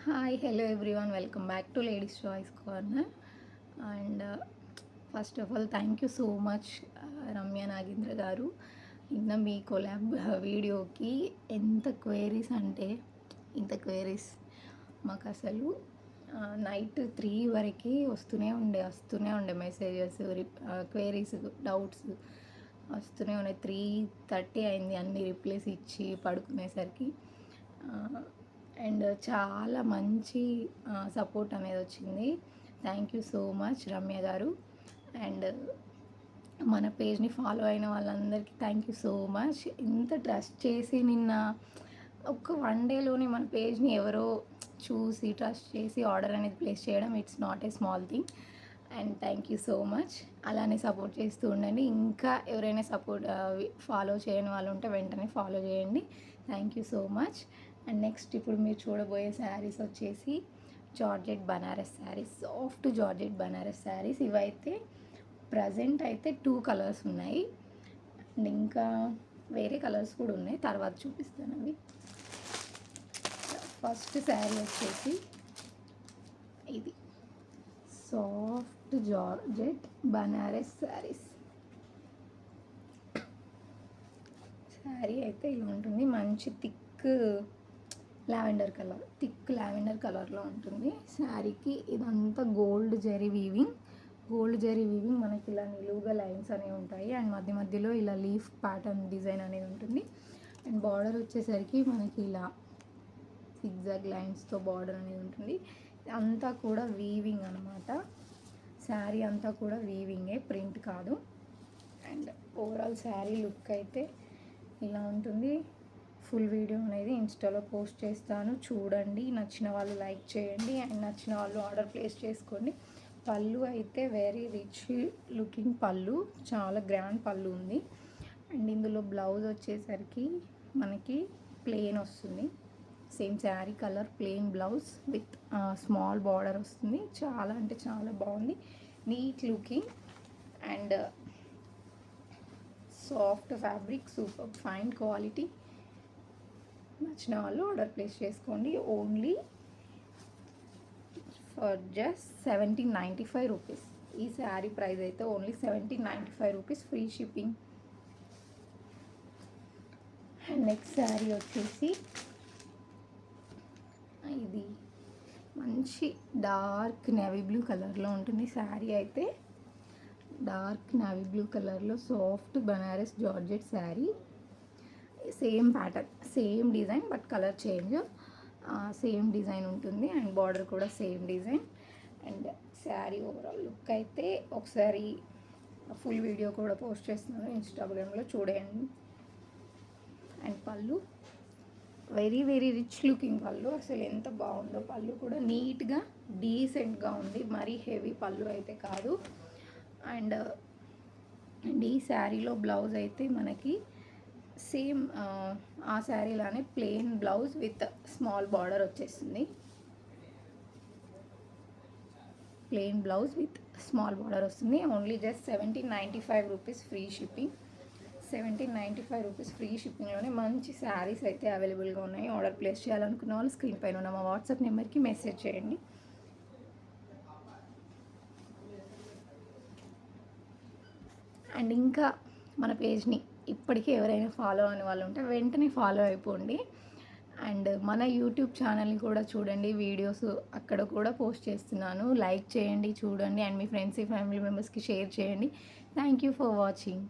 Hi hello everyone welcome back to ladies choice corner. And first of all thank you so much Ramya Nagendra గారు. నిన్న మీ collab వీడియోకి ఎంత queries అంటే ఇంత queries మాకు అసలు నైట్ 3 వరకు వస్తూనే ఉండే మెసేజెస్, క్వైరీస్, డౌట్స్ వస్తూనే ఉన్నాయి. 3:30 అయింది అన్ని రిప్లైస్ ఇచ్చి పడుకునేసరికి. అండ్ చాలా మంచి సపోర్ట్ అనేది వచ్చింది. Thank you so much Ramya గారు. అండ్ మన పేజ్ని ఫాలో అయిన వాళ్ళందరికీ థ్యాంక్ యూ సో మచ్. ఇంత ట్రస్ట్ చేసి నిన్న ఒక 1 డేలోనే మన పేజ్ని ఎవరో చూసి ట్రస్ట్ చేసి ఆర్డర్ అనేది ప్లేస్ చేయడం it's not a small thing. And thank you so much. అలానే సపోర్ట్ చేస్తూ ఉండండి. ఇంకా ఎవరైనా ఫాలో చేయని వాళ్ళు ఉంటే వెంటనే ఫాలో చేయండి. Thank you so much. And next ఇప్పుడు మీరు చూడబోయే శారీస్ వచ్చేసి georgette Banaras saris, soft georgette Banaras saris. ఇవైతే ప్రజెంట్ అయితే 2 కలర్స్ ఉన్నాయి. అండ్ ఇంకా వేరే కలర్స్ కూడా ఉన్నాయి, తర్వాత చూపిస్తాను అవి. ఫస్ట్ శారీ వచ్చేసి ఇది సాఫ్ట్ జార్జెట్ బనారస్ శారీస్. శారీ అయితే ఇలా ఉంటుంది, మంచి థిక్ లావెండర్ కలర్లో ఉంటుంది. శారీకి ఇదంతా గోల్డ్ జరీ వీవింగ్ మనకి ఇలా నిలువుగా లైన్స్ అనేవి ఉంటాయి. అండ్ మధ్యలో ఇలా లీఫ్ ప్యాటర్న్ డిజైన్ అనేది ఉంటుంది. అండ్ బార్డర్ వచ్చేసరికి మనకి ఇలా సిగ్జాగ్ లైన్స్తో బార్డర్ అనేది ఉంటుంది. అంతా కూడా వీవింగ్ అనమాట. శారీ అంతా కూడా వీవింగే, ప్రింట్ కాదు. అండ్ ఓవరాల్ శారీ లుక్ అయితే ఇలా ఉంటుంది. ఫుల్ వీడియో అనేది ఇన్స్టాలో పోస్ట్ చేస్తాను, చూడండి. నచ్చిన వాళ్ళు లైక్ చేయండి అండ్ నచ్చిన వాళ్ళు ఆర్డర్ ప్లేస్ చేసుకోండి. పళ్ళు అయితే వెరీ రిచ్ లుకింగ్ పళ్ళు, చాలా గ్రాండ్ పళ్ళు ఉంది. అండ్ ఇందులో బ్లౌజ్ వచ్చేసరికి మనకి ప్లెయిన్ వస్తుంది. Same sari colour plain blouse with small border వస్తుంది. చాలా అంటే చాలా బాగుంది, neat looking. And soft fabric, super fine quality. నచ్చిన వాళ్ళు ఆర్డర్ ప్లేస్ చేసుకోండి. Only for just 1795 rupees. ఈ శారీ ప్రైస్ అయితే only 1795 rupees, free shipping. Next sari వచ్చేసి ఇది మంచి డార్క్ నేవీ బ్లూ కలర్లో ఉంటుంది. శారీ అయితే డార్క్ నేవీ బ్లూ కలర్లో soft Banaras georgette sari. Same pattern, same design, but colour change. Same design ఉంటుంది అండ్ బార్డర్ కూడా same design. And sari overall look అయితే ఒకసారి ఫుల్ వీడియో కూడా పోస్ట్ చేస్తున్నాను ఇన్స్టాగ్రామ్లో, చూడండి. అండ్ పళ్ళు వెరీ వెరీ రిచ్ లుకింగ్ పళ్ళు. అసలు ఎంత బాగుందో పళ్ళు కూడా, నీట్గా డీసెంట్గా ఉంది, మరీ హెవీ పళ్ళు అయితే కాదు. అండ్ ఈ శారీలో బ్లౌజ్ అయితే మనకి సేమ్ ఆ శారీలానే plain blouse with small border వచ్చేస్తుంది. Plain blouse with small border వస్తుంది. Only just 1795 rupees, free shipping. 1795 rupees free షిప్పింగ్లోనే మంచి శారీస్ అయితే అవైలబుల్గా ఉన్నాయి. ఆర్డర్ ప్లేస్ చేయాలనుకున్న వాళ్ళు స్క్రీన్ పైన ఉన్న మా వాట్సాప్ నెంబర్కి మెసేజ్ చేయండి. అండ్ ఇంకా మన పేజ్ని ఇప్పటికీ ఎవరైనా ఫాలో అనే వాళ్ళు ఉంటే వెంటనే ఫాలో అయిపోండి. అండ్ మన యూట్యూబ్ ఛానల్ని కూడా చూడండి, వీడియోస్ అక్కడ కూడా పోస్ట్ చేస్తున్నాను. లైక్ చేయండి, చూడండి. అండ్ మీ ఫ్రెండ్స్, ఫ్యామిలీ మెంబర్స్కి షేర్ చేయండి. Thank you for watching.